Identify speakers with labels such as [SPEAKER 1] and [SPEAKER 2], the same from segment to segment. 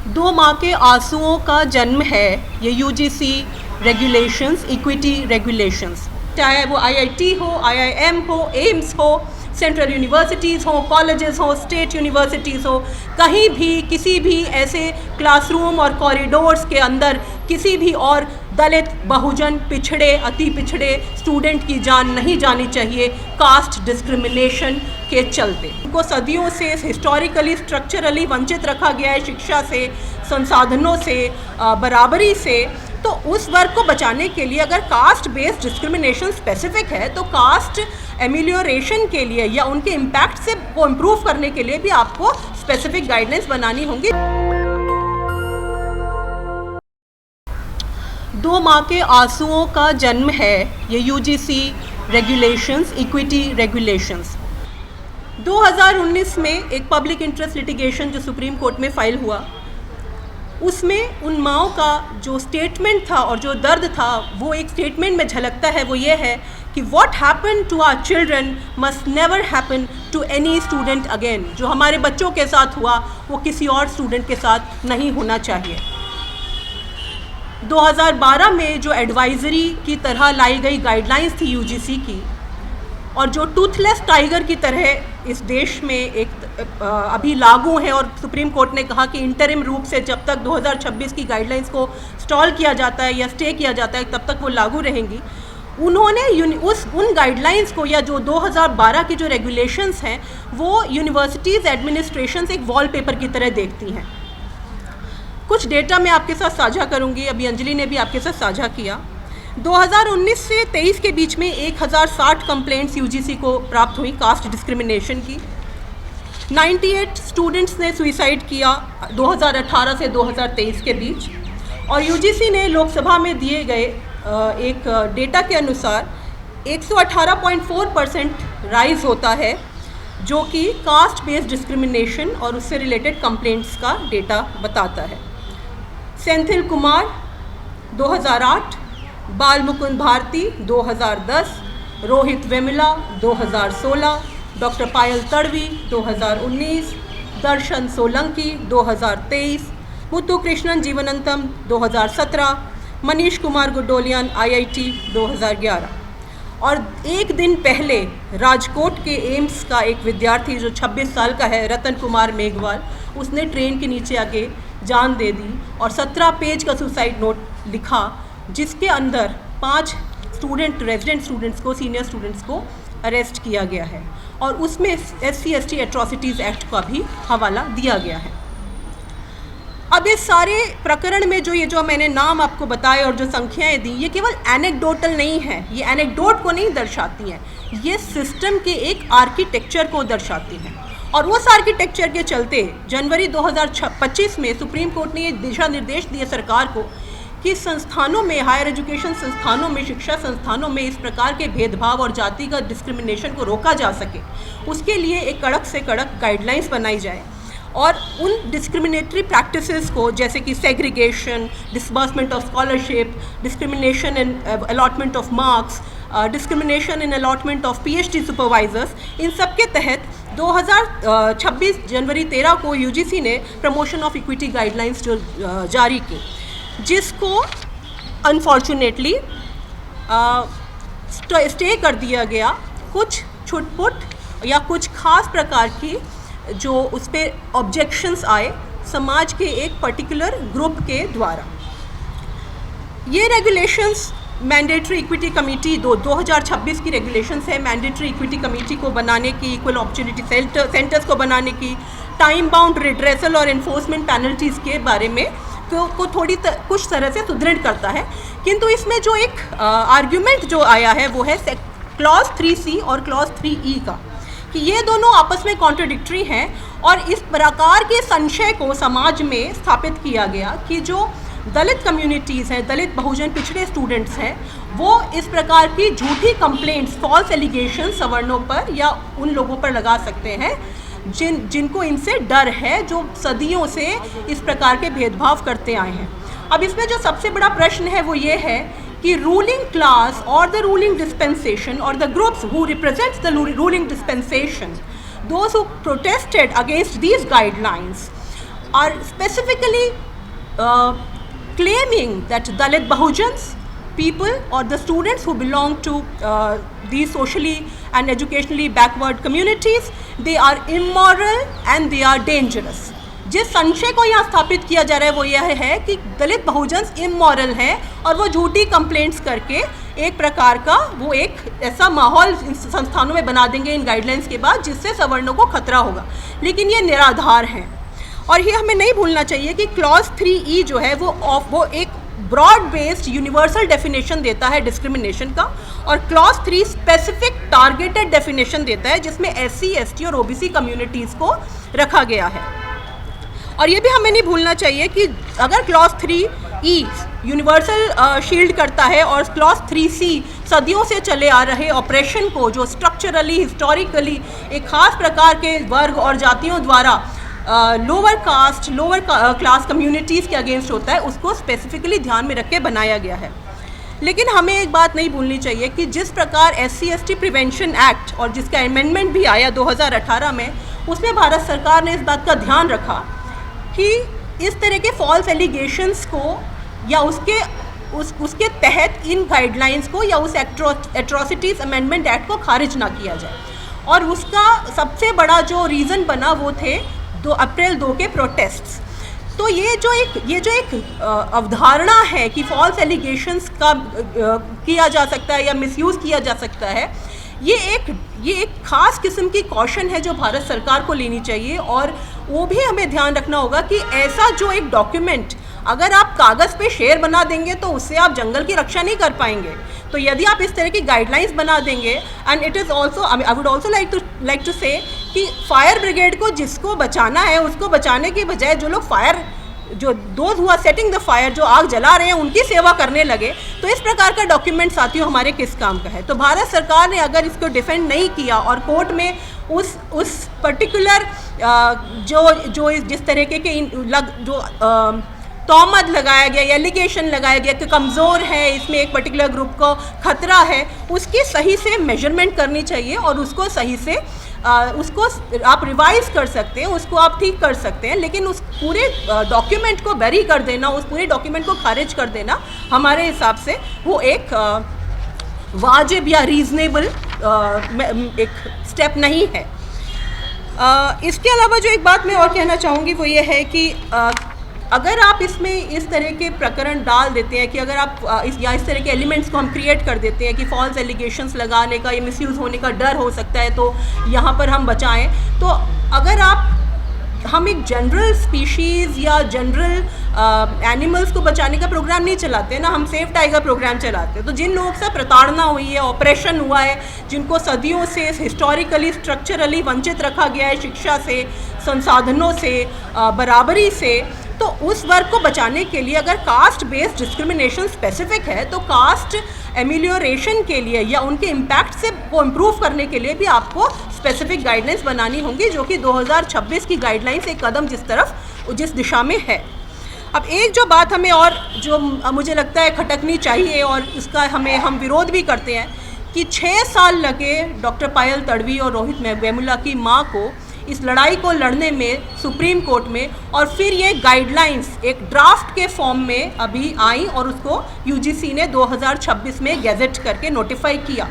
[SPEAKER 1] दो माह के आंसुओं का जन्म है ये यूजीसी रेगुलेशंस, इक्विटी रेगुलेशंस। चाहे वो आईआईटी हो, आईआईएम हो, एम्स हो, सेंट्रल यूनिवर्सिटीज़ हो, कॉलेजेस हो, स्टेट यूनिवर्सिटीज़ हो, कहीं भी किसी भी ऐसे क्लासरूम और कॉरिडोर्स के अंदर किसी भी और दलित, बहुजन, पिछड़े, अति पिछड़े स्टूडेंट की जान नहीं जानी चाहिए कास्ट डिस्क्रिमिनेशन के चलते। उनको सदियों से हिस्टोरिकली, स्ट्रक्चरली वंचित रखा गया है शिक्षा से, संसाधनों से, बराबरी से। तो उस वर्ग को बचाने के लिए अगर कास्ट बेस्ड डिस्क्रिमिनेशन स्पेसिफिक है तो कास्ट एमिलियोरेशन के लिए या उनके इम्पैक्ट से वो इम्प्रूव करने के लिए भी आपको स्पेसिफिक गाइडलाइंस बनानी होंगी। दो माह के आंसुओं का जन्म है ये यूजीसी रेगुलेशंस, इक्विटी रेगुलेशंस। 2019 में एक पब्लिक इंटरेस्ट लिटिगेशन जो सुप्रीम कोर्ट में फाइल हुआ, उसमें उन माओं का जो स्टेटमेंट था और जो दर्द था वो एक स्टेटमेंट में झलकता है। वो ये है कि what happen to our children must never happen to any student again. जो हमारे बच्चों के साथ हुआ वो किसी और स्टूडेंट के साथ नहीं होना चाहिए। 2012 में जो एडवाइजरी की तरह लाई गई गाइडलाइंस थी यूजीसी की, और जो टूथलेस टाइगर की तरह इस देश में एक अभी लागू है, और सुप्रीम कोर्ट ने कहा कि इंटरिम रूप से जब तक 2026 की गाइडलाइंस को स्टॉल किया जाता है या स्टे किया जाता है तब तक वो लागू रहेंगी। उन्होंने उन गाइडलाइंस को, या जो 2012 की जो रेगुलेशंस हैं, वो यूनिवर्सिटीज़ एडमिनिस्ट्रेशन एक वॉलपेपर की तरह देखती हैं। कुछ डेटा मैं आपके साथ साझा करूंगी, अभी अंजलि ने भी आपके साथ साझा किया। 2019 से 23 के बीच में 1060 कंप्लेंट्स यूजीसी को प्राप्त हुई कास्ट डिस्क्रिमिनेशन की। 98 स्टूडेंट्स ने सुइसाइड किया 2018 से 2023 के बीच। और यूजीसी ने लोकसभा में दिए गए एक डेटा के अनुसार 118.4% राइज होता है, जो कि कास्ट बेस्ड डिस्क्रिमिनेशन और उससे रिलेटेड कंप्लेंट्स का डेटा बताता है। सेंथिल कुमार 2008, बाल मुकुंद भारती 2010, रोहित वेमुला 2016, डॉक्टर पायल तड़वी 2019, दर्शन सोलंकी 2023, मुत्तु कृष्णन जीवनंतम 2017, मनीष कुमार गुडोलियान आईआईटी 2011। और एक दिन पहले राजकोट के एम्स का एक विद्यार्थी जो 26 साल का है, रतन कुमार मेघवाल, उसने ट्रेन के नीचे आके जान दे दी और 17 पेज का सुसाइड नोट लिखा, जिसके अंदर 5 रेजिडेंट स्टूडेंट्स को, सीनियर स्टूडेंट्स को अरेस्ट किया गया है, और उसमें SC/ST एट्रॉसिटीज़ एक्ट का भी हवाला दिया गया है। अब इस सारे प्रकरण में जो मैंने नाम आपको बताए और जो संख्याएं दी, ये केवल एनेक्डोटल नहीं है, ये एनेक्डोट को नहीं दर्शाती हैं, ये सिस्टम के एक आर्किटेक्चर को दर्शाती हैं। और उस आर्किटेक्चर के चलते जनवरी 2025 में सुप्रीम कोर्ट ने ये दिशा निर्देश दिए सरकार को कि संस्थानों में, हायर एजुकेशन संस्थानों में, शिक्षा संस्थानों में इस प्रकार के भेदभाव और जातिगत डिस्क्रिमिनेशन को रोका जा सके, उसके लिए एक कड़क से कड़क गाइडलाइंस बनाई जाए। और उन डिस्क्रिमिनेटरी प्रैक्टिसेस को, जैसे कि segregation, disbursement of scholarship, discrimination in allotment of marks, discrimination in allotment of PhD supervisors, इन सब के तहत 2026 जनवरी 13 को यूजीसी ने प्रमोशन ऑफ इक्विटी गाइडलाइंस जो जारी की, जिसको अनफॉर्चुनेटली स्टे कर दिया गया कुछ छुटपुट या कुछ खास प्रकार की जो उस पर ऑब्जेक्शंस आए समाज के एक पर्टिकुलर ग्रुप के द्वारा। ये रेगुलेशंस मैंडेटरी इक्विटी कमेटी 2026 की रेगुलेशंस है, मैंडेटरी इक्विटी कमेटी को बनाने की, इक्वल अपॉर्चुनिटी सेंटर्स को बनाने की, टाइम बाउंड रिड्रेसल और एनफोर्समेंट पेनल्टीज़ के बारे में को कुछ तरह से सुदृढ़ करता है। किंतु इसमें जो एक आर्ग्यूमेंट जो आया है वो है क्लॉज 3C और क्लॉज 3E का, कि ये दोनों आपस में कॉन्ट्रडिक्टरी हैं, और इस प्रकार के संशय को समाज में स्थापित किया गया कि जो दलित कम्युनिटीज़ हैं, दलित बहुजन पिछड़े स्टूडेंट्स हैं, वो इस प्रकार की झूठी कंप्लेंट्स, फॉल्स एलिगेशन सवर्णों पर या उन लोगों पर लगा सकते हैं जिनको इनसे डर है, जो सदियों से इस प्रकार के भेदभाव करते आए हैं। अब इसमें जो सबसे बड़ा प्रश्न है वो ये है कि रूलिंग क्लास और द रूलिंग डिस्पेंसेशन और the groups who represents the ruling dispensation, those who protested against these guidelines, are specifically claiming that Dalit Bahujans people or the students who belong to these socially and educationally backward communities, they are immoral and they are dangerous. जिस संशय को यहाँ स्थापित किया जा रहा है वो यह है कि दलित बहुजन इमोरल हैं और वो झूठी कंप्लेंट्स करके एक प्रकार का वो एक ऐसा माहौल संस्थानों में बना देंगे इन गाइडलाइंस के बाद जिससे सवर्णों को खतरा होगा, लेकिन ये निराधार हैं। और ये हमें नहीं भूलना चाहिए कि क्लॉज 3E जो है वो एक ब्रॉड बेस्ड यूनिवर्सल डेफिनेशन देता है डिस्क्रिमिनेशन का, और क्लॉज 3 स्पेसिफिक टारगेटेड डेफिनेशन देता है जिसमें SC, ST और OBC कम्युनिटीज़ को रखा गया है। और ये भी हमें नहीं भूलना चाहिए कि अगर क्लॉज 3E यूनिवर्सल शील्ड करता है और क्लॉज 3C सदियों से चले आ रहे ऑपरेशन को, जो स्ट्रक्चरली हिस्टोरिकली एक खास प्रकार के वर्ग और जातियों द्वारा lower caste lower class communities के अगेंस्ट होता है, उसको स्पेसिफिकली ध्यान में रख के बनाया गया है। लेकिन हमें एक बात नहीं भूलनी चाहिए कि जिस प्रकार SC ST प्रिवेंशन एक्ट और जिसका अमेंडमेंट भी आया 2018 में, उसमें भारत सरकार ने इस बात का ध्यान रखा कि इस तरह के फॉल्स एलिगेशंस को या उसके तहत इन गाइडलाइंस को या उस एट्रोसिटीज़ अमेंडमेंट एक्ट को खारिज ना किया जाए। और उसका सबसे बड़ा जो रीज़न बना वो थे 2 अप्रैल 2 के प्रोटेस्ट्स। तो ये जो एक अवधारणा है कि फॉल्स एलिगेशंस का किया जा सकता है या मिसयूज़ किया जा सकता है, ये एक ख़ास किस्म की कॉशन है जो भारत सरकार को लेनी चाहिए। और वो भी हमें ध्यान रखना होगा कि ऐसा जो एक डॉक्यूमेंट अगर आप कागज़ पे शेर बना देंगे तो उससे आप जंगल की रक्षा नहीं कर पाएंगे। तो यदि आप इस तरह की गाइडलाइंस बना देंगे, and it is also I would also like to say कि फायर ब्रिगेड को जिसको बचाना है उसको बचाने की बजाय जो लोग दोज हुआ सेटिंग द फायर, जो आग जला रहे हैं, उनकी सेवा करने लगे, तो इस प्रकार का डॉक्यूमेंट साथियों हमारे किस काम का है। तो भारत सरकार ने अगर इसको डिफेंड नहीं किया और कोर्ट में उस पर्टिकुलर जो जिस तरीके के तोहमत लगाया गया या एलिगेशन लगाया गया कि कमज़ोर है, इसमें एक पर्टिकुलर ग्रुप को खतरा है, उसकी सही से मेजरमेंट करनी चाहिए और उसको सही से उसको आप रिवाइज कर सकते हैं, उसको आप ठीक कर सकते हैं। लेकिन उस पूरे डॉक्यूमेंट को बैरी कर देना, उस पूरे डॉक्यूमेंट को खारिज कर देना हमारे हिसाब से वो एक वाजिब या रीज़नेबल एक स्टेप नहीं है। इसके अलावा जो एक बात मैं और कहना चाहूँगी वो ये है कि अगर आप इसमें इस तरह के प्रकरण डाल देते हैं कि अगर आप इस तरह के एलिमेंट्स को हम क्रिएट कर देते हैं कि फॉल्स एलिगेशंस लगाने का या मिसयूज़ होने का डर हो सकता है, तो यहाँ पर हम बचाएं, तो अगर हम एक जनरल स्पीशीज़ या जनरल एनिमल्स को बचाने का प्रोग्राम नहीं चलाते ना, हम सेफ टाइगर प्रोग्राम चलाते हैं। तो जिन लोगों से प्रताड़ना हुई है, ऑपरेशन हुआ है, जिनको सदियों से हिस्टोरिकली स्ट्रक्चरली वंचित रखा गया है शिक्षा से, संसाधनों से, बराबरी से, तो उस वर्ग को बचाने के लिए अगर कास्ट बेस्ड डिस्क्रिमिनेशन स्पेसिफिक है तो कास्ट एमिलियोरेशन के लिए या उनके इम्पैक्ट से को इम्प्रूव करने के लिए भी आपको स्पेसिफिक गाइडलाइंस बनानी होंगी, जो कि 2026 की गाइडलाइंस एक कदम जिस दिशा में है। अब एक जो बात हमें और जो मुझे लगता है खटकनी चाहिए और इसका हम विरोध भी करते हैं कि 6 साल लगे डॉक्टर पायल तडवी और रोहित वेमुला की माँ को इस लड़ाई को लड़ने में सुप्रीम कोर्ट में, और फिर ये गाइडलाइंस एक ड्राफ्ट के फॉर्म में अभी आई और उसको यूजीसी ने 2026 में गैजेट करके नोटिफाई किया।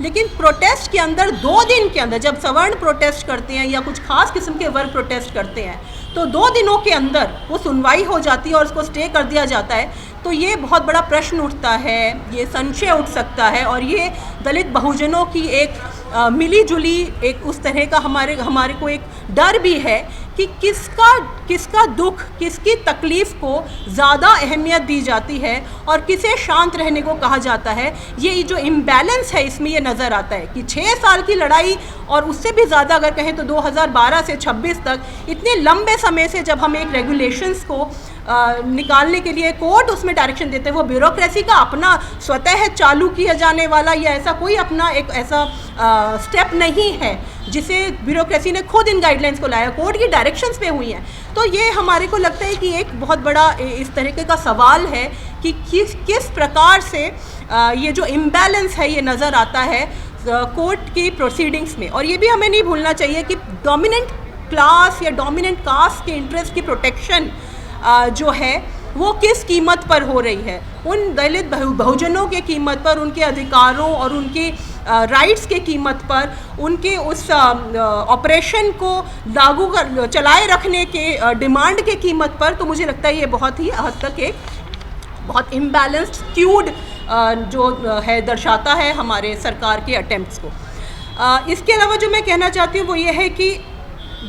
[SPEAKER 1] लेकिन प्रोटेस्ट के अंदर 2 दिन के अंदर, जब सवर्ण प्रोटेस्ट करते हैं या कुछ खास किस्म के वर्ग प्रोटेस्ट करते हैं, तो 2 दिनों के अंदर वो सुनवाई हो जाती है और उसको स्टे कर दिया जाता है। तो ये बहुत बड़ा प्रश्न उठता है, ये संशय उठ सकता है, और ये दलित बहुजनों की एक मिली जुली एक उस तरह का हमारे को एक डर भी है कि किसका दुख, किसकी तकलीफ़ को ज़्यादा अहमियत दी जाती है और किसे शांत रहने को कहा जाता है। ये जो इम्बैलेंस है इसमें ये नज़र आता है कि 6 साल की लड़ाई और उससे भी ज़्यादा अगर कहें तो 2012 से 26 तक इतने लंबे समय से जब हम एक रेगुलेशंस को निकालने के लिए कोर्ट उसमें डायरेक्शन देते हैं, वो ब्यूरोक्रेसी का अपना स्वतः चालू किया जाने वाला या ऐसा कोई अपना एक ऐसा स्टेप नहीं है जिसे ब्यूरोक्रेसी ने खुद इन गाइडलाइंस को लाया, कोर्ट की डायरेक्शंस पे हुई हैं। तो ये हमारे को लगता है कि एक बहुत बड़ा इस तरीके का सवाल है कि किस प्रकार से ये जो इम्बैलेंस है ये नज़र आता है कोर्ट की प्रोसीडिंग्स में। और ये भी हमें नहीं भूलना चाहिए कि डोमिनेंट क्लास या डोमिनेंट कास्ट के इंटरेस्ट की प्रोटेक्शन जो है वो किस कीमत पर हो रही है, उन दलित बहुजनों के कीमत पर, उनके अधिकारों और उनके राइट्स के कीमत पर, उनके उस ऑपरेशन को चलाए रखने के डिमांड के कीमत पर। तो मुझे लगता है ये बहुत ही हद तक एक बहुत इम्बैलेंस्ड स्क्यूड जो है दर्शाता है हमारे सरकार के अटेम्प्ट्स को। इसके अलावा जो मैं कहना चाहती हूँ वो ये है कि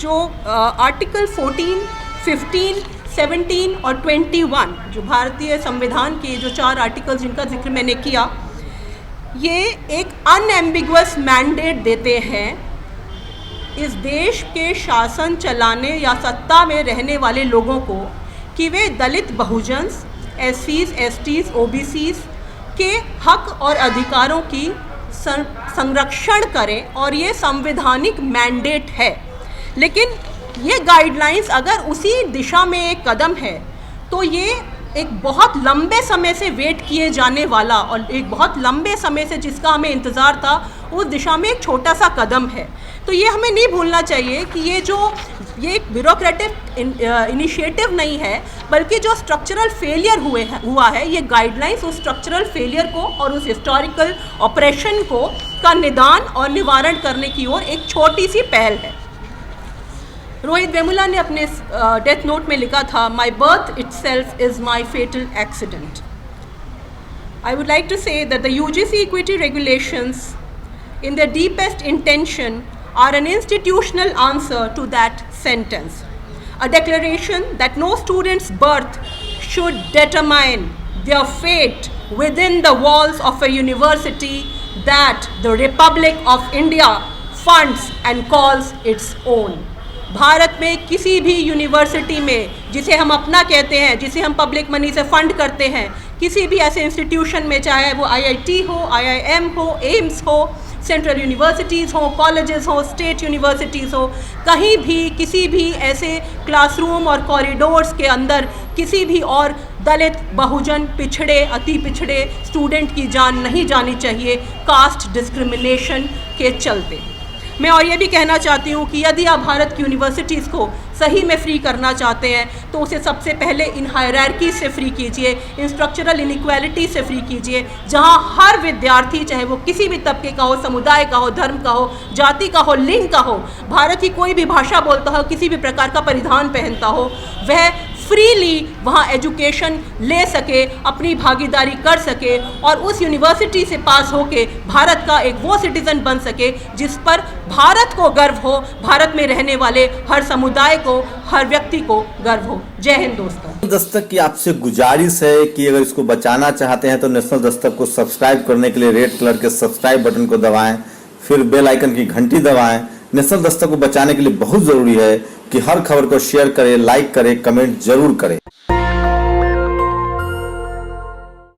[SPEAKER 1] जो आर्टिकल 14, 15, 17 और 21 जो भारतीय संविधान के जो 4 आर्टिकल जिनका जिक्र मैंने किया, ये एक अनएम्बिगुअस मैंडेट देते हैं इस देश के शासन चलाने या सत्ता में रहने वाले लोगों को कि वे दलित बहुजन, एससीज, एसटीज, ओबीसीज के हक और अधिकारों की संरक्षण करें, और ये संवैधानिक मैंडेट है। लेकिन ये गाइडलाइंस अगर उसी दिशा में एक कदम है तो ये एक बहुत लंबे समय से वेट किए जाने वाला और एक बहुत लंबे समय से जिसका हमें इंतज़ार था उस दिशा में एक छोटा सा कदम है। तो ये हमें नहीं भूलना चाहिए कि ये एक ब्यूरोक्रेटिक इनिशिएटिव नहीं है, बल्कि जो स्ट्रक्चरल फेलियर हुआ है, ये गाइडलाइंस उस स्ट्रक्चरल फेलियर को और उस हिस्टोरिकल ऑपरेशन को का निदान और निवारण करने की ओर एक छोटी सी पहल है। रोहित वेमुला ने अपने डेथ नोट में लिखा था, my birth itself is my fatal accident. I would like to say that the UGC equity regulations in their deepest intention are an institutional answer to that sentence. A declaration that no student's birth should determine their fate within the walls of a university that the Republic of India funds and calls its own. Bharat में किसी भी university में जिसे हम अपना कहते हैं, जिसे हम पब्लिक मनी से फंड करते हैं, किसी भी ऐसे इंस्टीट्यूशन में, चाहे वो IIT हो, IIM हो, एम्स हो, सेंट्रल यूनिवर्सिटीज़ हो, कॉलेजेस हो, स्टेट यूनिवर्सिटीज़ हो, कहीं भी किसी भी ऐसे क्लासरूम और कॉरिडोर्स के अंदर किसी भी और दलित, बहुजन, पिछड़े, अति पिछड़े स्टूडेंट की जान नहीं जानी चाहिए कास्ट डिस्क्रिमिनेशन के चलते। मैं और ये भी कहना चाहती हूँ कि यदि आप भारत की यूनिवर्सिटीज़ को सही में फ्री करना चाहते हैं तो उसे सबसे पहले इन हायरार्की से फ्री कीजिए, इन स्ट्रक्चरल इनइक्वालिटी से फ्री कीजिए, जहाँ हर विद्यार्थी, चाहे वो किसी भी तबके का हो, समुदाय का हो, धर्म का हो, जाति का हो, लिंग का हो, भारत की कोई भी भाषा बोलता हो, किसी भी प्रकार का परिधान पहनता हो, वह फ्रीली वहाँ एजुकेशन ले सके, अपनी भागीदारी कर सके और उस यूनिवर्सिटी से पास होके भारत का एक वो सिटीज़न बन सके जिस पर भारत को गर्व हो, भारत में रहने वाले हर समुदाय को, हर व्यक्ति को गर्व हो। जय हिंद दोस्तों।
[SPEAKER 2] दस्तक की आपसे गुजारिश है कि अगर इसको बचाना चाहते हैं तो नेशनल दस्तक को सब्सक्राइब करने के लिए रेड कलर के सब्सक्राइब बटन को दबाएं, फिर बेल आइकन की घंटी दबाएं। नेशनल दस्तक को बचाने के लिए बहुत ज़रूरी है कि हर खबर को शेयर करें, लाइक करें, कमेंट जरूर करें।